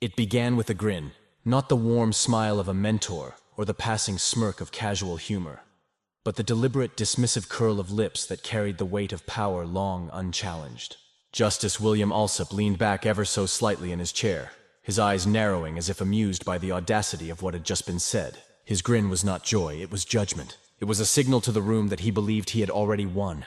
It began with a grin, not the warm smile of a mentor or the passing smirk of casual humor, but the deliberate, dismissive curl of lips that carried the weight of power long unchallenged. Justice William Alsup leaned back ever so slightly in his chair, his eyes narrowing as if amused by the audacity of what had just been said. His grin was not joy, it was judgment. It was a signal to the room that he believed he had already won.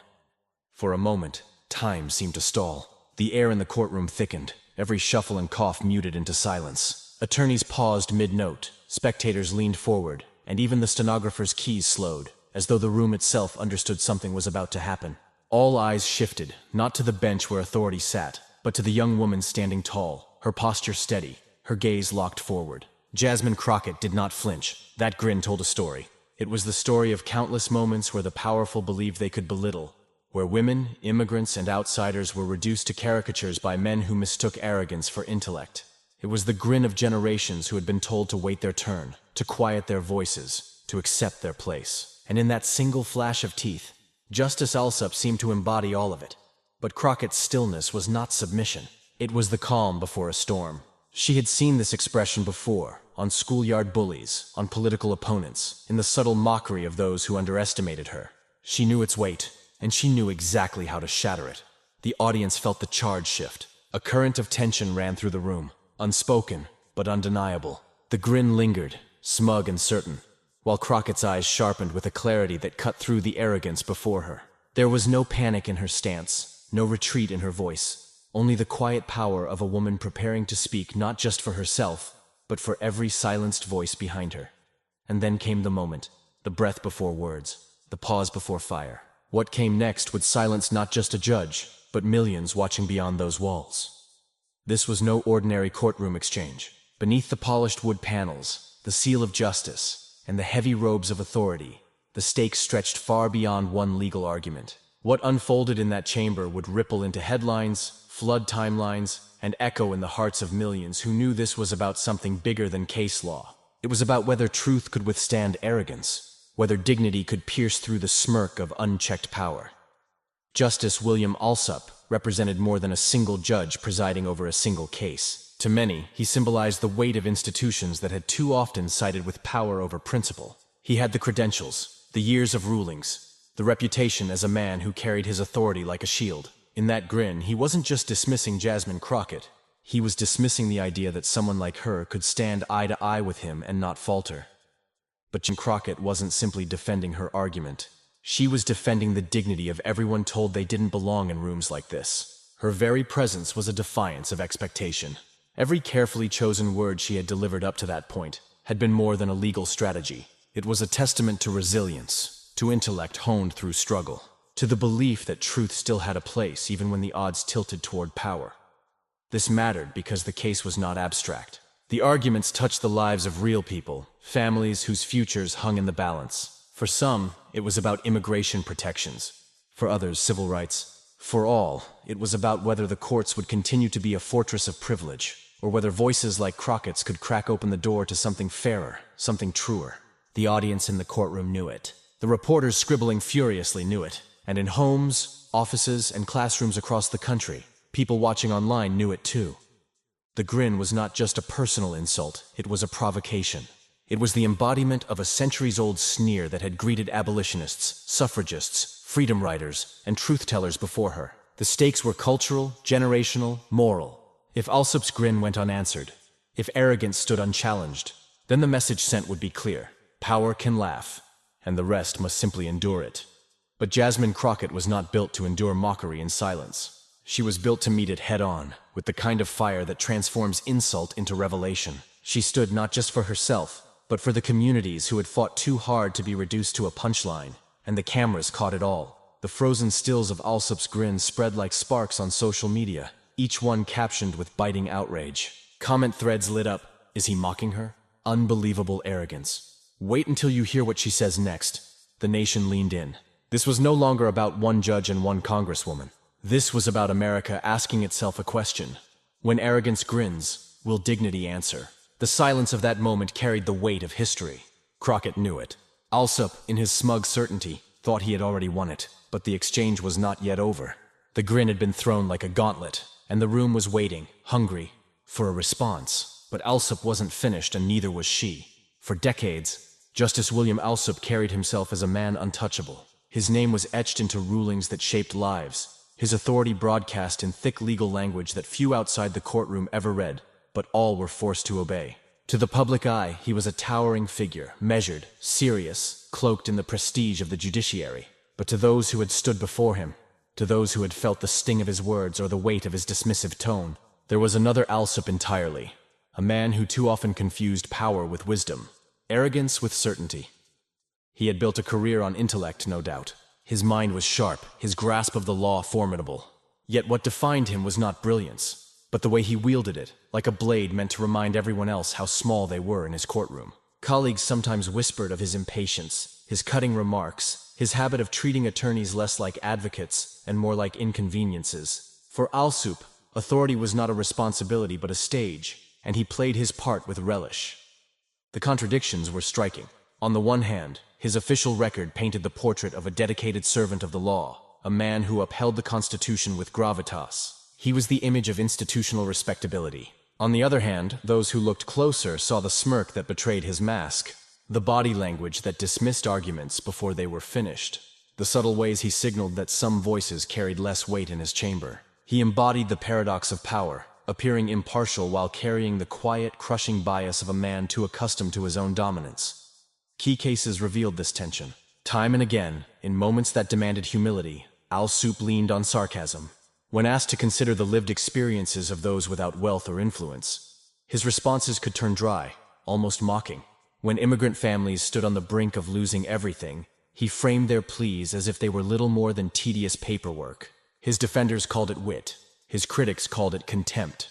For a moment, time seemed to stall. The air in the courtroom thickened, every shuffle and cough muted into silence. Attorneys paused mid-note, spectators leaned forward, and even the stenographer's keys slowed, as though the room itself understood something was about to happen. All eyes shifted, not to the bench where authority sat, but to the young woman standing tall, her posture steady, her gaze locked forward. Jasmine Crockett did not flinch. That grin told a story. It was the story of countless moments where the powerful believed they could belittle, where women, immigrants, and outsiders were reduced to caricatures by men who mistook arrogance for intellect. It was the grin of generations who had been told to wait their turn, to quiet their voices, to accept their place. And in that single flash of teeth, Justice Alsup seemed to embody all of it. But Crockett's stillness was not submission. It was the calm before a storm. She had seen this expression before, on schoolyard bullies, on political opponents, in the subtle mockery of those who underestimated her. She knew its weight, and she knew exactly how to shatter it. The audience felt the charge shift. A current of tension ran through the room, unspoken, but undeniable. The grin lingered, smug and certain, while Crockett's eyes sharpened with a clarity that cut through the arrogance before her. There was no panic in her stance, no retreat in her voice, only the quiet power of a woman preparing to speak not just for herself, but for every silenced voice behind her. And then came the moment, the breath before words, the pause before fire. What came next would silence not just a judge, but millions watching beyond those walls. This was no ordinary courtroom exchange. Beneath the polished wood panels, the seal of justice, and the heavy robes of authority, the stakes stretched far beyond one legal argument. What unfolded in that chamber would ripple into headlines, flood timelines, and echo in the hearts of millions who knew this was about something bigger than case law. It was about whether truth could withstand arrogance, whether dignity could pierce through the smirk of unchecked power. Justice William Alsup represented more than a single judge presiding over a single case. To many, he symbolized the weight of institutions that had too often sided with power over principle. He had the credentials, the years of rulings, the reputation as a man who carried his authority like a shield. In that grin, he wasn't just dismissing Jasmine Crockett. He was dismissing the idea that someone like her could stand eye to eye with him and not falter. But Jasmine Crockett wasn't simply defending her argument. She was defending the dignity of everyone told they didn't belong in rooms like this. Her very presence was a defiance of expectation. Every carefully chosen word she had delivered up to that point had been more than a legal strategy. It was a testament to resilience, to intellect honed through struggle, to the belief that truth still had a place even when the odds tilted toward power. This mattered because the case was not abstract. The arguments touched the lives of real people, families whose futures hung in the balance. For some, it was about immigration protections. For others, civil rights. For all, it was about whether the courts would continue to be a fortress of privilege, or whether voices like Crockett's could crack open the door to something fairer, something truer. The audience in the courtroom knew it. The reporters scribbling furiously knew it. And in homes, offices, and classrooms across the country, people watching online knew it too. The grin was not just a personal insult, it was a provocation. It was the embodiment of a centuries-old sneer that had greeted abolitionists, suffragists, freedom riders, and truth-tellers before her. The stakes were cultural, generational, moral. If Alsup's grin went unanswered, if arrogance stood unchallenged, then the message sent would be clear. Power can laugh, and the rest must simply endure it. But Jasmine Crockett was not built to endure mockery in silence. She was built to meet it head-on, with the kind of fire that transforms insult into revelation. She stood not just for herself, but for the communities who had fought too hard to be reduced to a punchline, and the cameras caught it all. The frozen stills of Alsup's grin spread like sparks on social media, each one captioned with biting outrage. Comment threads lit up. Is he mocking her? Unbelievable arrogance. Wait until you hear what she says next. The nation leaned in. This was no longer about one judge and one Congresswoman. This was about America asking itself a question. When arrogance grins, will dignity answer? The silence of that moment carried the weight of history. Crockett knew it. Alsup, in his smug certainty, thought he had already won it, but the exchange was not yet over. The grin had been thrown like a gauntlet, and the room was waiting, hungry, for a response. But Alsup wasn't finished, and neither was she. For decades, Justice William Alsup carried himself as a man untouchable. His name was etched into rulings that shaped lives, his authority broadcast in thick legal language that few outside the courtroom ever read, but all were forced to obey. To the public eye, he was a towering figure, measured, serious, cloaked in the prestige of the judiciary. But to those who had stood before him, to those who had felt the sting of his words or the weight of his dismissive tone, there was another Alsup entirely, a man who too often confused power with wisdom, arrogance with certainty. He had built a career on intellect, no doubt. His mind was sharp, his grasp of the law formidable. Yet what defined him was not brilliance, but the way he wielded it, like a blade meant to remind everyone else how small they were in his courtroom. Colleagues sometimes whispered of his impatience, his cutting remarks, his habit of treating attorneys less like advocates and more like inconveniences. For Alsup, authority was not a responsibility but a stage, and he played his part with relish. The contradictions were striking. On the one hand, his official record painted the portrait of a dedicated servant of the law, a man who upheld the Constitution with gravitas. He was the image of institutional respectability. On the other hand, those who looked closer saw the smirk that betrayed his mask, the body language that dismissed arguments before they were finished, the subtle ways he signaled that some voices carried less weight in his chamber. He embodied the paradox of power, appearing impartial while carrying the quiet, crushing bias of a man too accustomed to his own dominance. Key cases revealed this tension. Time and again, in moments that demanded humility, Alsup leaned on sarcasm. When asked to consider the lived experiences of those without wealth or influence, his responses could turn dry, almost mocking. When immigrant families stood on the brink of losing everything, he framed their pleas as if they were little more than tedious paperwork. His defenders called it wit. His critics called it contempt.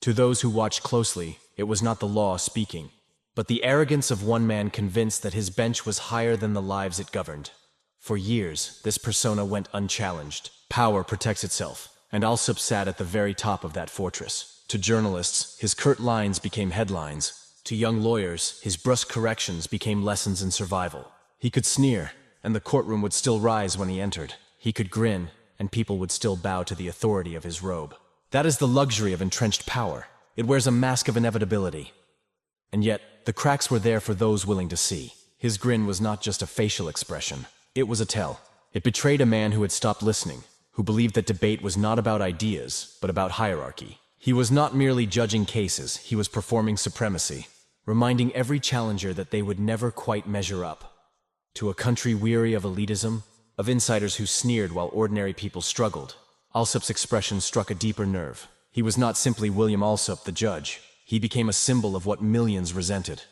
To those who watched closely, it was not the law speaking, but the arrogance of one man convinced that his bench was higher than the lives it governed. For years, this persona went unchallenged. Power protects itself, and Alsup sat at the very top of that fortress. To journalists, his curt lines became headlines. To young lawyers, his brusque corrections became lessons in survival. He could sneer, and the courtroom would still rise when he entered. He could grin, and people would still bow to the authority of his robe. That is the luxury of entrenched power. It wears a mask of inevitability. And yet, the cracks were there for those willing to see. His grin was not just a facial expression. It was a tell. It betrayed a man who had stopped listening, who believed that debate was not about ideas, but about hierarchy. He was not merely judging cases, he was performing supremacy, reminding every challenger that they would never quite measure up. To a country weary of elitism, of insiders who sneered while ordinary people struggled, Alsup's expression struck a deeper nerve. He was not simply William Alsup, the judge. He became a symbol of what millions resented,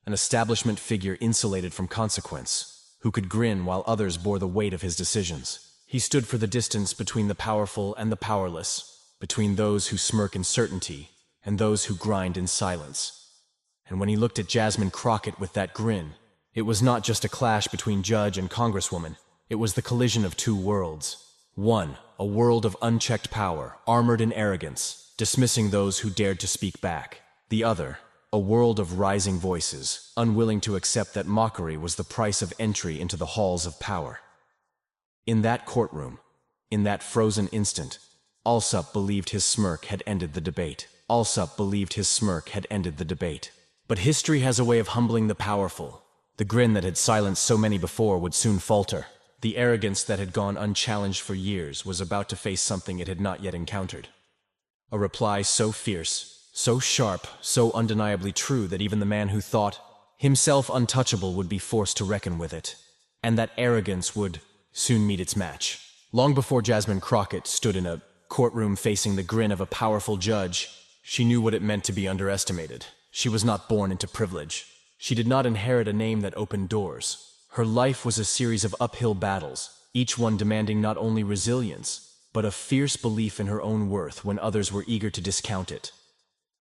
an establishment figure insulated from consequence, who could grin while others bore the weight of his decisions. He stood for the distance between the powerful and the powerless, between those who smirk in certainty and those who grind in silence. And when he looked at Jasmine Crockett with that grin, it was not just a clash between judge and Congresswoman. It was the collision of two worlds. One, a world of unchecked power, armored in arrogance, dismissing those who dared to speak back. The other, a world of rising voices, unwilling to accept that mockery was the price of entry into the halls of power. In that courtroom, in that frozen instant, Alsup believed his smirk had ended the debate. Alsup believed his smirk had ended the debate. But history has a way of humbling the powerful. The grin that had silenced so many before would soon falter. The arrogance that had gone unchallenged for years was about to face something it had not yet encountered. A reply so fierce, so sharp, so undeniably true that even the man who thought himself untouchable would be forced to reckon with it. And that arrogance would soon meet its match. Long before Jasmine Crockett stood in a courtroom facing the grin of a powerful judge, she knew what it meant to be underestimated. She was not born into privilege. She did not inherit a name that opened doors. Her life was a series of uphill battles, each one demanding not only resilience, but a fierce belief in her own worth when others were eager to discount it.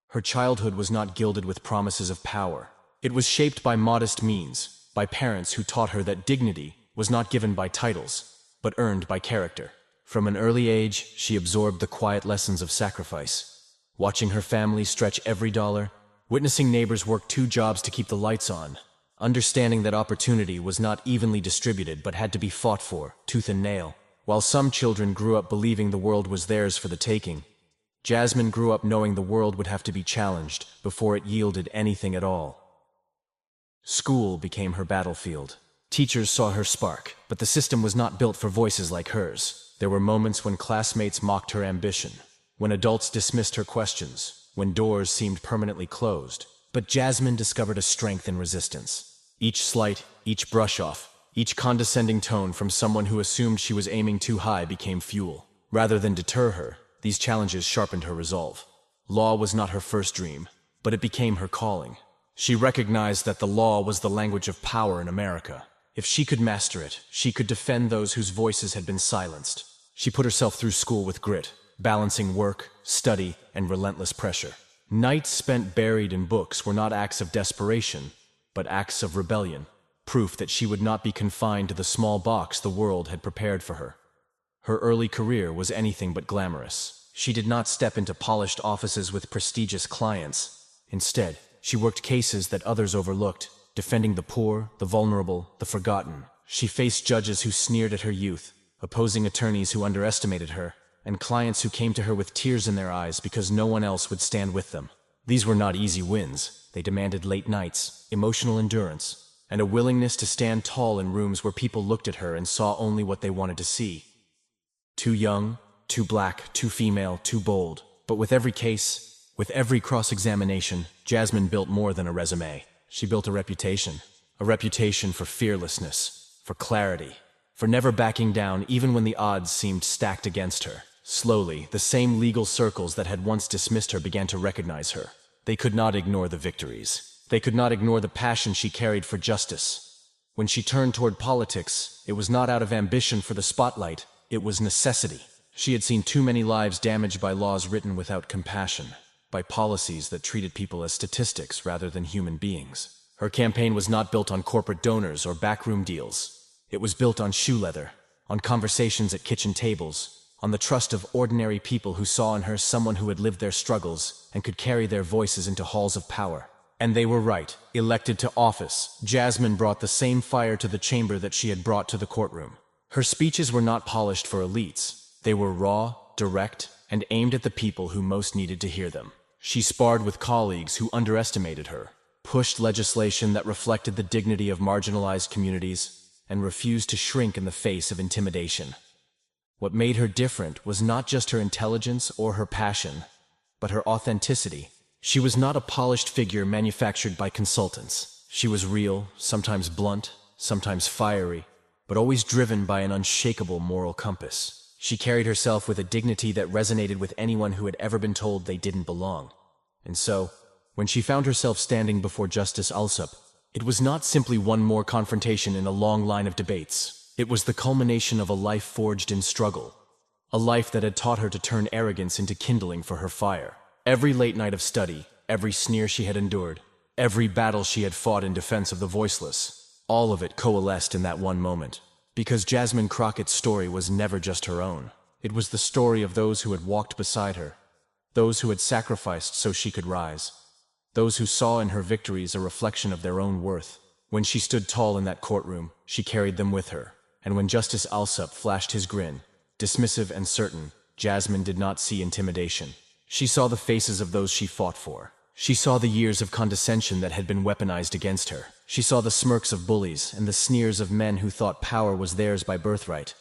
Her childhood was not gilded with promises of power. It was shaped by modest means, by parents who taught her that dignity was not given by titles, but earned by character. From an early age, she absorbed the quiet lessons of sacrifice, watching her family stretch every dollar, witnessing neighbors work 2 jobs to keep the lights on, understanding that opportunity was not evenly distributed but had to be fought for, tooth and nail. While some children grew up believing the world was theirs for the taking, Jasmine grew up knowing the world would have to be challenged before it yielded anything at all. School became her battlefield. Teachers saw her spark, but the system was not built for voices like hers. There were moments when classmates mocked her ambition, when adults dismissed her questions, when doors seemed permanently closed. But Jasmine discovered a strength in resistance. Each slight, each brush-off, each condescending tone from someone who assumed she was aiming too high became fuel. Rather than deter her, these challenges sharpened her resolve. Law was not her first dream, but it became her calling. She recognized that the law was the language of power in America. If she could master it, she could defend those whose voices had been silenced. She put herself through school with grit, balancing work, study, and relentless pressure. Nights spent buried in books were not acts of desperation, but acts of rebellion, proof that she would not be confined to the small box the world had prepared for her. Her early career was anything but glamorous. She did not step into polished offices with prestigious clients. Instead, she worked cases that others overlooked, defending the poor, the vulnerable, the forgotten. She faced judges who sneered at her youth, opposing attorneys who underestimated her, and clients who came to her with tears in their eyes because no one else would stand with them. These were not easy wins. They demanded late nights, emotional endurance, and a willingness to stand tall in rooms where people looked at her and saw only what they wanted to see. Too young, too black, too female, too bold. But with every case, with every cross-examination, Jasmine built more than a resume. She built a reputation for fearlessness, for clarity, for never backing down even when the odds seemed stacked against her. Slowly, the same legal circles that had once dismissed her began to recognize her. They could not ignore the victories. They could not ignore the passion she carried for justice. When she turned toward politics, it was not out of ambition for the spotlight, it was necessity. She had seen too many lives damaged by laws written without compassion, by policies that treated people as statistics rather than human beings. Her campaign was not built on corporate donors or backroom deals. It was built on shoe leather, on conversations at kitchen tables, on the trust of ordinary people who saw in her someone who had lived their struggles and could carry their voices into halls of power. And they were right. Elected to office, Jasmine brought the same fire to the chamber that she had brought to the courtroom. Her speeches were not polished for elites. They were raw, direct, and aimed at the people who most needed to hear them. She sparred with colleagues who underestimated her, pushed legislation that reflected the dignity of marginalized communities, and refused to shrink in the face of intimidation. What made her different was not just her intelligence or her passion, but her authenticity. She was not a polished figure manufactured by consultants. She was real, sometimes blunt, sometimes fiery, but always driven by an unshakable moral compass. She carried herself with a dignity that resonated with anyone who had ever been told they didn't belong. And so, when she found herself standing before Justice Alsup, it was not simply one more confrontation in a long line of debates. It was the culmination of a life forged in struggle, a life that had taught her to turn arrogance into kindling for her fire. Every late night of study, every sneer she had endured, every battle she had fought in defense of the voiceless, all of it coalesced in that one moment. Because Jasmine Crockett's story was never just her own. It was the story of those who had walked beside her, those who had sacrificed so she could rise, those who saw in her victories a reflection of their own worth. When she stood tall in that courtroom, she carried them with her. And when Justice Alsup flashed his grin, dismissive and certain, Jasmine did not see intimidation. She saw the faces of those she fought for. She saw the years of condescension that had been weaponized against her. She saw the smirks of bullies and the sneers of men who thought power was theirs by birthright.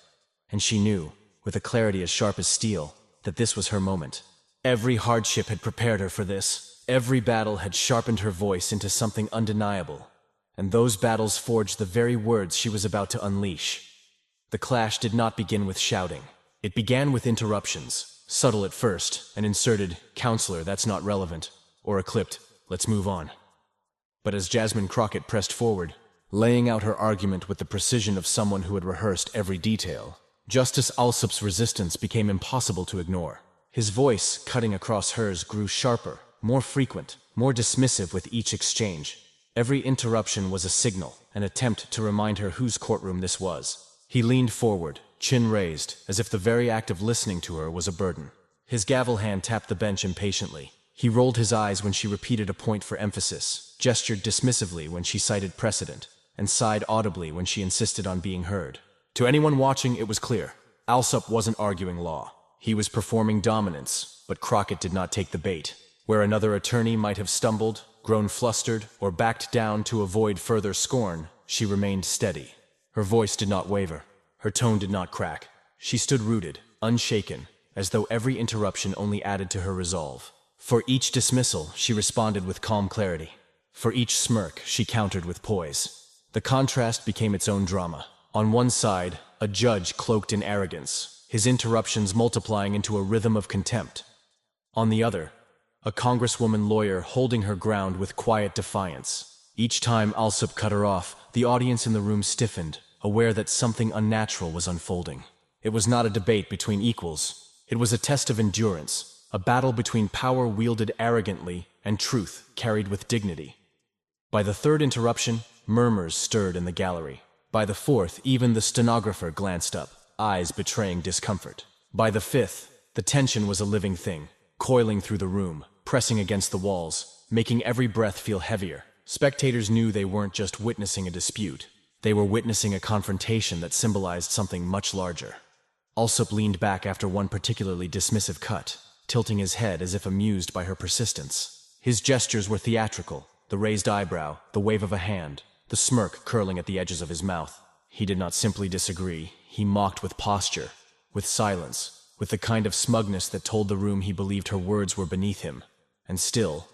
And she knew, with a clarity as sharp as steel, that this was her moment. Every hardship had prepared her for this. Every battle had sharpened her voice into something undeniable. And those battles forged the very words she was about to unleash. The clash did not begin with shouting. It began with interruptions, subtle at first, and inserted, "Counselor, that's not relevant," or a clipped, "Let's move on." But as Jasmine Crockett pressed forward, laying out her argument with the precision of someone who had rehearsed every detail, Justice Alsup's resistance became impossible to ignore. His voice, cutting across hers, grew sharper, more frequent, more dismissive with each exchange. Every interruption was a signal, an attempt to remind her whose courtroom this was. He leaned forward, chin raised, as if the very act of listening to her was a burden. His gavel hand tapped the bench impatiently. He rolled his eyes when she repeated a point for emphasis, gestured dismissively when she cited precedent, and sighed audibly when she insisted on being heard. To anyone watching, it was clear. Alsup wasn't arguing law. He was performing dominance, but Crockett did not take the bait. Where another attorney might have stumbled, grown flustered, or backed down to avoid further scorn, she remained steady. Her voice did not waver. Her tone did not crack. She stood rooted, unshaken, as though every interruption only added to her resolve. For each dismissal, she responded with calm clarity. For each smirk, she countered with poise. The contrast became its own drama. On one side, a judge cloaked in arrogance, his interruptions multiplying into a rhythm of contempt. On the other, a Congresswoman lawyer holding her ground with quiet defiance. Each time Alsup cut her off, the audience in the room stiffened, aware that something unnatural was unfolding. It was not a debate between equals. It was a test of endurance, a battle between power wielded arrogantly and truth carried with dignity. By the third interruption, murmurs stirred in the gallery. By the fourth, even the stenographer glanced up, eyes betraying discomfort. By the fifth, the tension was a living thing, coiling through the room, pressing against the walls, making every breath feel heavier. Spectators knew they weren't just witnessing a dispute. They were witnessing a confrontation that symbolized something much larger. Alsup leaned back after one particularly dismissive cut, tilting his head as if amused by her persistence. His gestures were theatrical, the raised eyebrow, the wave of a hand, the smirk curling at the edges of his mouth. He did not simply disagree, he mocked with posture, with silence, with the kind of smugness that told the room he believed her words were beneath him. And still,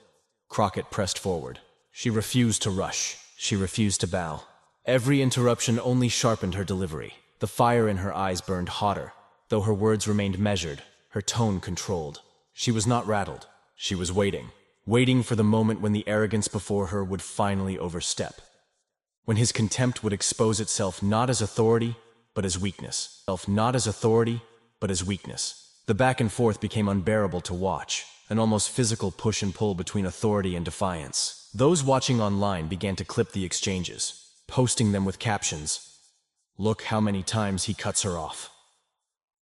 Crockett pressed forward. She refused to rush, she refused to bow. Every interruption only sharpened her delivery. The fire in her eyes burned hotter, though her words remained measured, her tone controlled. She was not rattled, she was waiting for the moment when the arrogance before her would finally overstep. When his contempt would expose itself not as authority, but as weakness. The back and forth became unbearable to watch, an almost physical push and pull between authority and defiance. Those watching online began to clip the exchanges, posting them with captions. "Look how many times he cuts her off.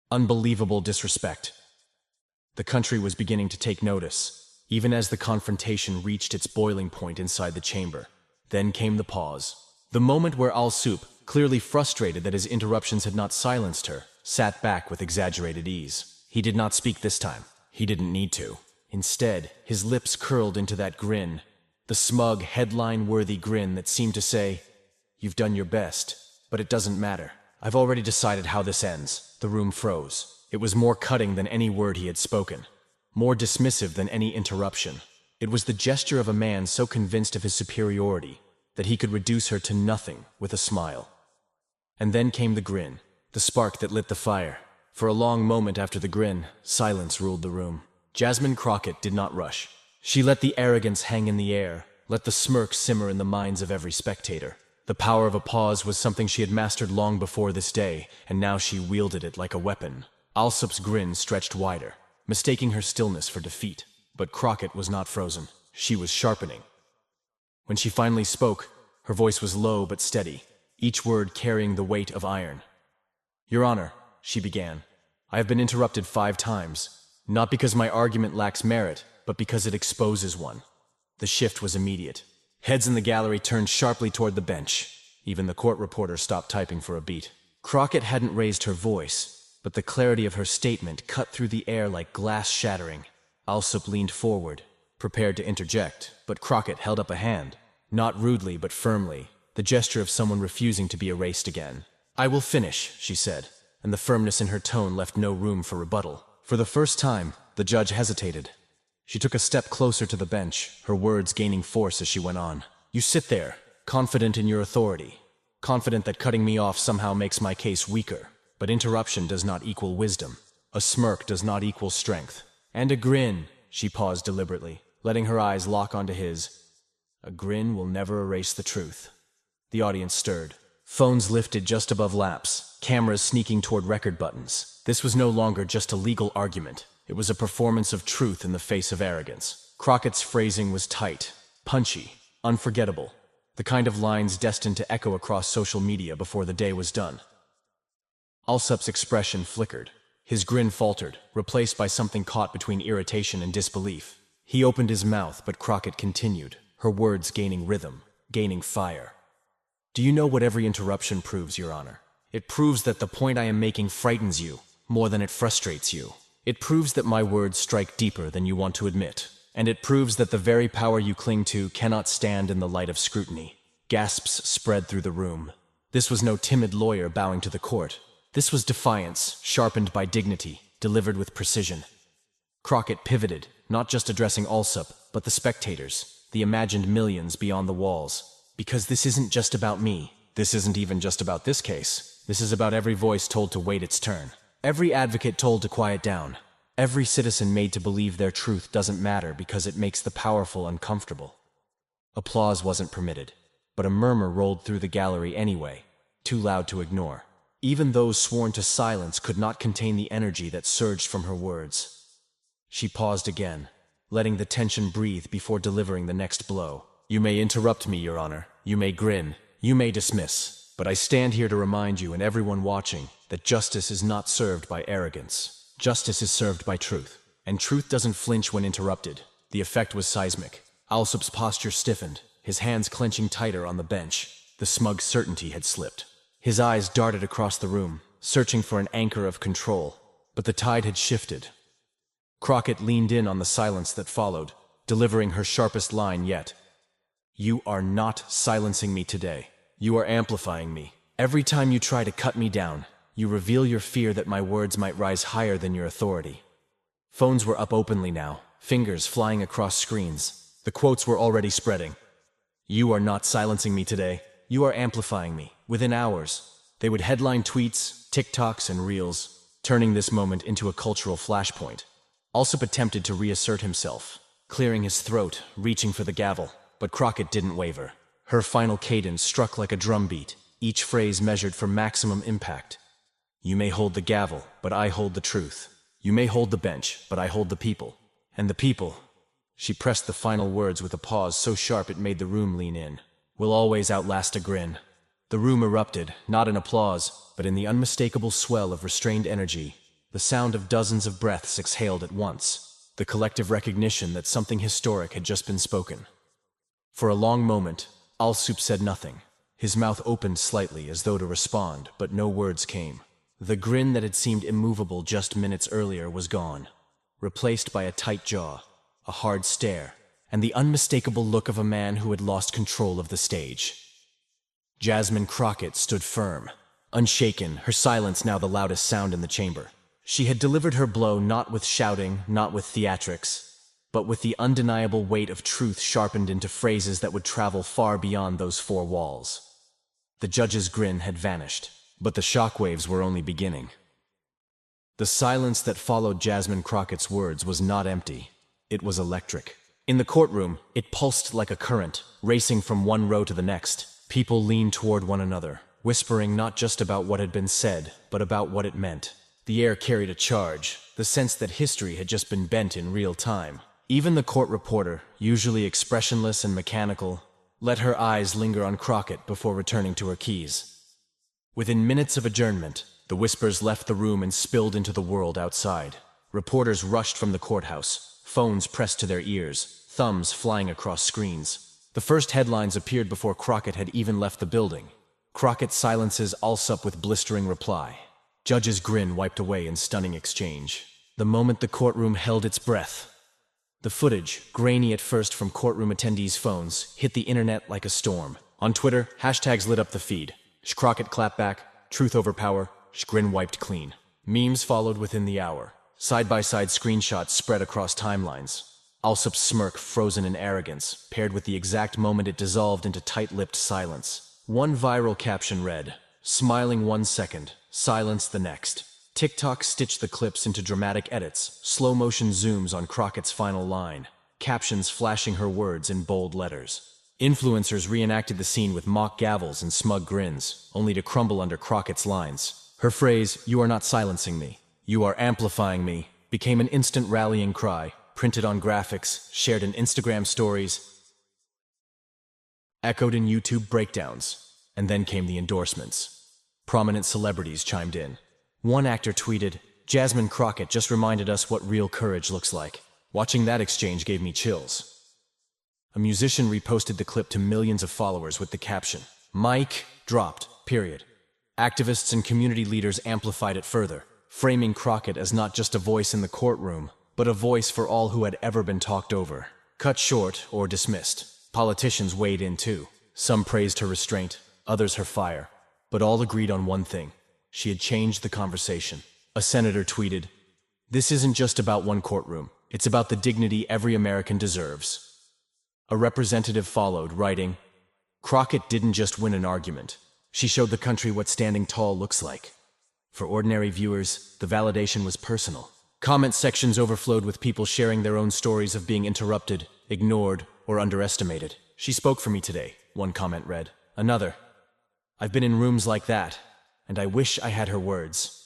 Unbelievable disrespect." The country was beginning to take notice, even as the confrontation reached its boiling point inside the chamber. Then came the pause. The moment where Alsup, clearly frustrated that his interruptions had not silenced her, sat back with exaggerated ease. He did not speak this time. He didn't need to. Instead, his lips curled into that grin, the smug, headline-worthy grin that seemed to say, "You've done your best, but it doesn't matter. I've already decided how this ends." The room froze. It was more cutting than any word he had spoken, more dismissive than any interruption. It was the gesture of a man so convinced of his superiority that he could reduce her to nothing with a smile. And then came the grin, the spark that lit the fire. For a long moment after the grin, silence ruled the room. Jasmine Crockett did not rush. She let the arrogance hang in the air, let the smirk simmer in the minds of every spectator. The power of a pause was something she had mastered long before this day, and now she wielded it like a weapon. Alsup's grin stretched wider, mistaking her stillness for defeat. But Crockett was not frozen. She was sharpening. When she finally spoke, her voice was low but steady, each word carrying the weight of iron. "Your Honor," she began, "I have been interrupted 5 times, not because my argument lacks merit, but because it exposes one." The shift was immediate. Heads in the gallery turned sharply toward the bench. Even the court reporter stopped typing for a beat. Crockett hadn't raised her voice, but the clarity of her statement cut through the air like glass shattering. Alsup leaned forward, prepared to interject, but Crockett held up a hand, not rudely but firmly, the gesture of someone refusing to be erased again. "I will finish," she said, and the firmness in her tone left no room for rebuttal. For the first time, the judge hesitated. She took a step closer to the bench, her words gaining force as she went on. "You sit there, confident in your authority, confident that cutting me off somehow makes my case weaker. But interruption does not equal wisdom. A smirk does not equal strength. And a grin," she paused deliberately, letting her eyes lock onto his. "A grin will never erase the truth." The audience stirred. Phones lifted just above laps, cameras sneaking toward record buttons. This was no longer just a legal argument. It was a performance of truth in the face of arrogance. Crockett's phrasing was tight, punchy, unforgettable, the kind of lines destined to echo across social media before the day was done. Alsup's expression flickered. His grin faltered, replaced by something caught between irritation and disbelief. He opened his mouth, but Crockett continued, her words gaining rhythm, gaining fire. "Do you know what every interruption proves, Your Honor? It proves that the point I am making frightens you, more than it frustrates you. It proves that my words strike deeper than you want to admit. And it proves that the very power you cling to cannot stand in the light of scrutiny. Gasps spread through the room. This was no timid lawyer bowing to the court. This was defiance, sharpened by dignity, delivered with precision. Crockett pivoted, not just addressing Alsup, but the spectators, the imagined millions beyond the walls. Because this isn't just about me. This isn't even just about this case. This is about every voice told to wait its turn. Every advocate told to quiet down. Every citizen made to believe their truth doesn't matter because it makes the powerful uncomfortable. Applause wasn't permitted, but a murmur rolled through the gallery anyway, too loud to ignore. Even those sworn to silence could not contain the energy that surged from her words. She paused again, letting the tension breathe before delivering the next blow. You may interrupt me, Your Honor. You may grin. You may dismiss. But I stand here to remind you and everyone watching that justice is not served by arrogance. Justice is served by truth, and truth doesn't flinch when interrupted. The effect was seismic. Alsup's posture stiffened, his hands clenching tighter on the bench. The smug certainty had slipped. His eyes darted across the room, searching for an anchor of control, but the tide had shifted. Crockett leaned in on the silence that followed, delivering her sharpest line yet. You are not silencing me today. You are amplifying me. Every time you try to cut me down, you reveal your fear that my words might rise higher than your authority. Phones were up openly now, fingers flying across screens. The quotes were already spreading. You are not silencing me today. You are amplifying me. Within hours, they would headline tweets, TikToks, and Reels, turning this moment into a cultural flashpoint. Alsup attempted to reassert himself, clearing his throat, reaching for the gavel, but Crockett didn't waver. Her final cadence struck like a drumbeat, each phrase measured for maximum impact. You may hold the gavel, but I hold the truth. You may hold the bench, but I hold the people. And the people, she pressed the final words with a pause so sharp it made the room lean in, will always outlast a grin. The room erupted, not in applause, but in the unmistakable swell of restrained energy. The sound of dozens of breaths exhaled at once, the collective recognition that something historic had just been spoken. For a long moment, Alsup said nothing. His mouth opened slightly as though to respond, but no words came. The grin that had seemed immovable just minutes earlier was gone, replaced by a tight jaw, a hard stare, and the unmistakable look of a man who had lost control of the stage. Jasmine Crockett stood firm, unshaken, her silence now the loudest sound in the chamber. She had delivered her blow not with shouting, not with theatrics, but with the undeniable weight of truth sharpened into phrases that would travel far beyond those four walls. The judge's grin had vanished, but the shockwaves were only beginning. The silence that followed Jasmine Crockett's words was not empty. It was electric. In the courtroom, it pulsed like a current, racing from one row to the next. People leaned toward one another, whispering not just about what had been said, but about what it meant. The air carried a charge, the sense that history had just been bent in real time. Even the court reporter, usually expressionless and mechanical, let her eyes linger on Crockett before returning to her keys. Within minutes of adjournment, the whispers left the room and spilled into the world outside. Reporters rushed from the courthouse, phones pressed to their ears, thumbs flying across screens. The first headlines appeared before Crockett had even left the building. Crockett silences Alsup with blistering reply. Judge's grin wiped away in stunning exchange. The moment the courtroom held its breath. The footage, grainy at first from courtroom attendees' phones, hit the internet like a storm. On Twitter, hashtags lit up the feed. Crockett clapped back, truth over power, grin wiped clean. Memes followed within the hour. Side-by-side screenshots spread across timelines. Alsup's smirk frozen in arrogance, paired with the exact moment it dissolved into tight-lipped silence. One viral caption read, "Smiling 1 second, silence the next." TikTok stitched the clips into dramatic edits, slow-motion zooms on Crockett's final line, captions flashing her words in bold letters. Influencers reenacted the scene with mock gavels and smug grins, only to crumble under Crockett's lines. Her phrase, "You are not silencing me, you are amplifying me," became an instant rallying cry, printed on graphics, shared in Instagram stories, echoed in YouTube breakdowns, and then came the endorsements. Prominent celebrities chimed in. One actor tweeted, "Jasmine Crockett just reminded us what real courage looks like. Watching that exchange gave me chills." A musician reposted the clip to millions of followers with the caption, "Mic dropped, period." Activists and community leaders amplified it further. framing Crockett as not just a voice in the courtroom, but a voice for all who had ever been talked over, cut short, or dismissed. Politicians weighed in too. Some praised her restraint, others her fire, but all agreed on one thing: she had changed the conversation. A senator tweeted, "This isn't just about one courtroom, it's about the dignity every American deserves." A representative followed, writing, "Crockett didn't just win an argument, she showed the country what standing tall looks like." For ordinary viewers, the validation was personal. Comment sections overflowed with people sharing their own stories of being interrupted, ignored, or underestimated. "She spoke for me today," one comment read. Another, "I've been in rooms like that, and I wish I had her words."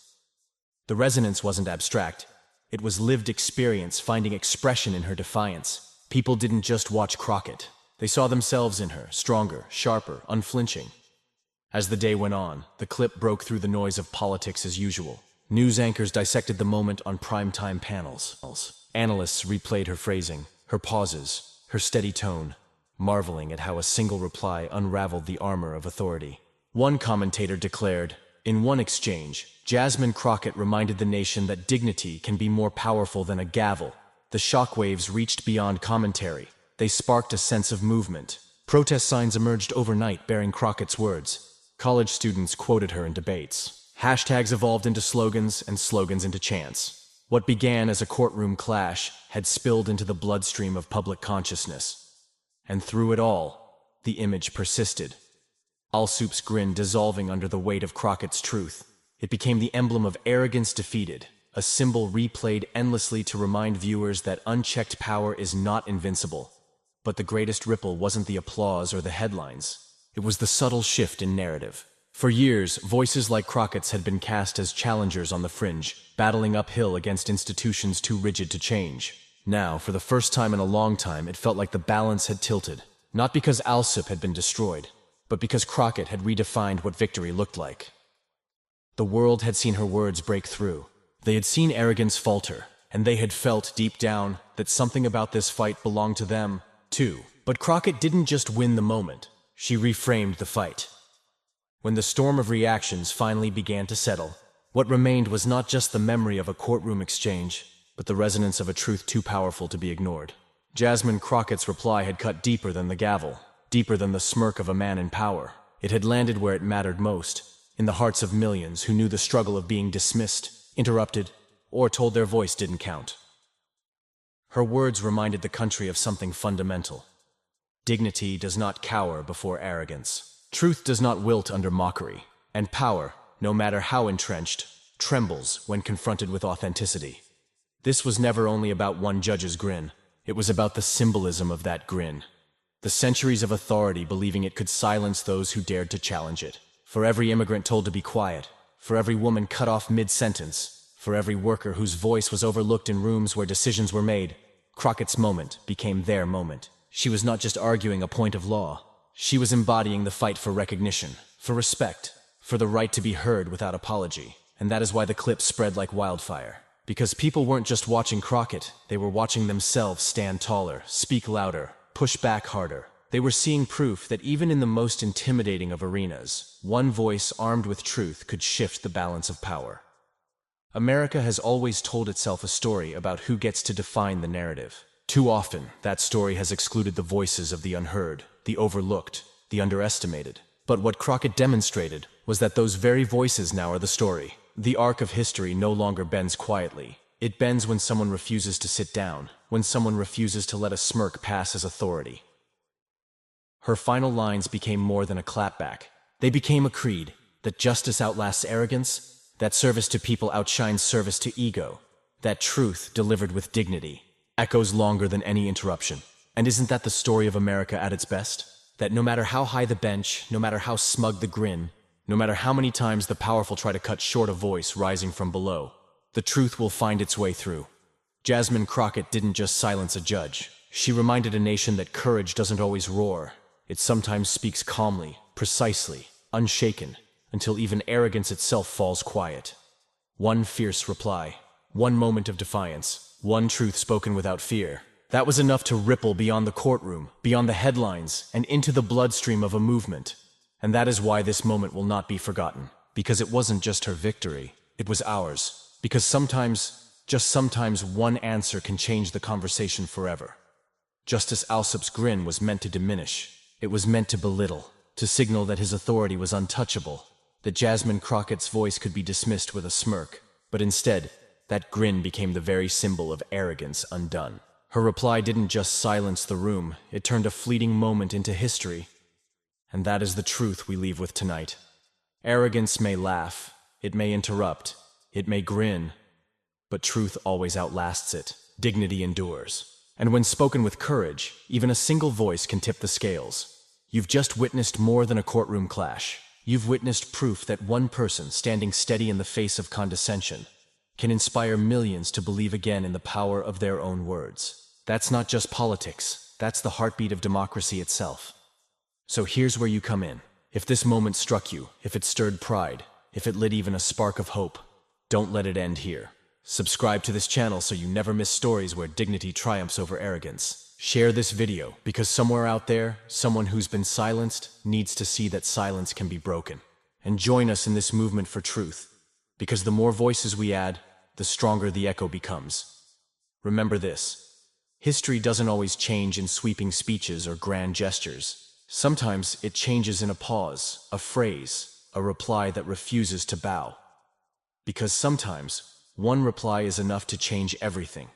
The resonance wasn't abstract. It was lived experience finding expression in her defiance. People didn't just watch Crockett. They saw themselves in her, stronger, sharper, unflinching. As the day went on, the clip broke through the noise of politics as usual. News anchors dissected the moment on primetime panels. Analysts replayed her phrasing, her pauses, her steady tone, marveling at how a single reply unraveled the armor of authority. One commentator declared, "In one exchange, Jasmine Crockett reminded the nation that dignity can be more powerful than a gavel." The shockwaves reached beyond commentary. They sparked a sense of movement. Protest signs emerged overnight bearing Crockett's words. College students quoted her in debates. Hashtags evolved into slogans, and slogans into chants. What began as a courtroom clash had spilled into the bloodstream of public consciousness. And through it all, the image persisted. Alsup's grin dissolving under the weight of Crockett's truth. It became the emblem of arrogance defeated, a symbol replayed endlessly to remind viewers that unchecked power is not invincible. But the greatest ripple wasn't the applause or the headlines. It was the subtle shift in narrative. For years, voices like Crockett's had been cast as challengers on the fringe, battling uphill against institutions too rigid to change. Now, for the first time in a long time, it felt like the balance had tilted. Not because Alsup had been destroyed, but because Crockett had redefined what victory looked like. The world had seen her words break through. They had seen arrogance falter, and they had felt, deep down, that something about this fight belonged to them, too. But Crockett didn't just win the moment. She reframed the fight. When the storm of reactions finally began to settle, what remained was not just the memory of a courtroom exchange, but the resonance of a truth too powerful to be ignored. Jasmine Crockett's reply had cut deeper than the gavel, deeper than the smirk of a man in power. It had landed where it mattered most, in the hearts of millions who knew the struggle of being dismissed, interrupted, or told their voice didn't count. Her words reminded the country of something fundamental. Dignity does not cower before arrogance. Truth does not wilt under mockery. And power, no matter how entrenched, trembles when confronted with authenticity. This was never only about one judge's grin. It was about the symbolism of that grin. The centuries of authority believing it could silence those who dared to challenge it. For every immigrant told to be quiet, for every woman cut off mid-sentence, for every worker whose voice was overlooked in rooms where decisions were made, Crockett's moment became their moment. She was not just arguing a point of law. She was embodying the fight for recognition, for respect, for the right to be heard without apology. And that is why the clip spread like wildfire. Because people weren't just watching Crockett, they were watching themselves stand taller, speak louder, push back harder. They were seeing proof that even in the most intimidating of arenas, one voice armed with truth could shift the balance of power. America has always told itself a story about who gets to define the narrative. Too often, that story has excluded the voices of the unheard, the overlooked, the underestimated. But what Crockett demonstrated was that those very voices now are the story. The arc of history no longer bends quietly. It bends when someone refuses to sit down, when someone refuses to let a smirk pass as authority. Her final lines became more than a clapback. They became a creed, that justice outlasts arrogance, that service to people outshines service to ego, that truth delivered with dignity echoes longer than any interruption. And isn't that the story of America at its best? That no matter how high the bench, no matter how smug the grin, no matter how many times the powerful try to cut short a voice rising from below, the truth will find its way through. Jasmine Crockett didn't just silence a judge. She reminded a nation that courage doesn't always roar. It sometimes speaks calmly, precisely, unshaken, until even arrogance itself falls quiet. One fierce reply, one moment of defiance, one truth spoken without fear. That was enough to ripple beyond the courtroom, beyond the headlines, and into the bloodstream of a movement. And that is why this moment will not be forgotten. Because it wasn't just her victory, it was ours. Because sometimes, just sometimes, one answer can change the conversation forever. Justice Alsup's grin was meant to diminish. It was meant to belittle, to signal that his authority was untouchable, that Jasmine Crockett's voice could be dismissed with a smirk. But instead, that grin became the very symbol of arrogance undone. Her reply didn't just silence the room, it turned a fleeting moment into history. And that is the truth we leave with tonight. Arrogance may laugh, it may interrupt, it may grin, but truth always outlasts it. Dignity endures. And when spoken with courage, even a single voice can tip the scales. You've just witnessed more than a courtroom clash. You've witnessed proof that one person standing steady in the face of condescension can inspire millions to believe again in the power of their own words. That's not just politics, that's the heartbeat of democracy itself. So here's where you come in. If this moment struck you, if it stirred pride, if it lit even a spark of hope, don't let it end here. Subscribe to this channel so you never miss stories where dignity triumphs over arrogance. Share this video, because somewhere out there, someone who's been silenced needs to see that silence can be broken. And join us in this movement for truth, because the more voices we add, the stronger the echo becomes. Remember this: history doesn't always change in sweeping speeches or grand gestures. Sometimes it changes in a pause, a phrase, a reply that refuses to bow. Because sometimes, one reply is enough to change everything.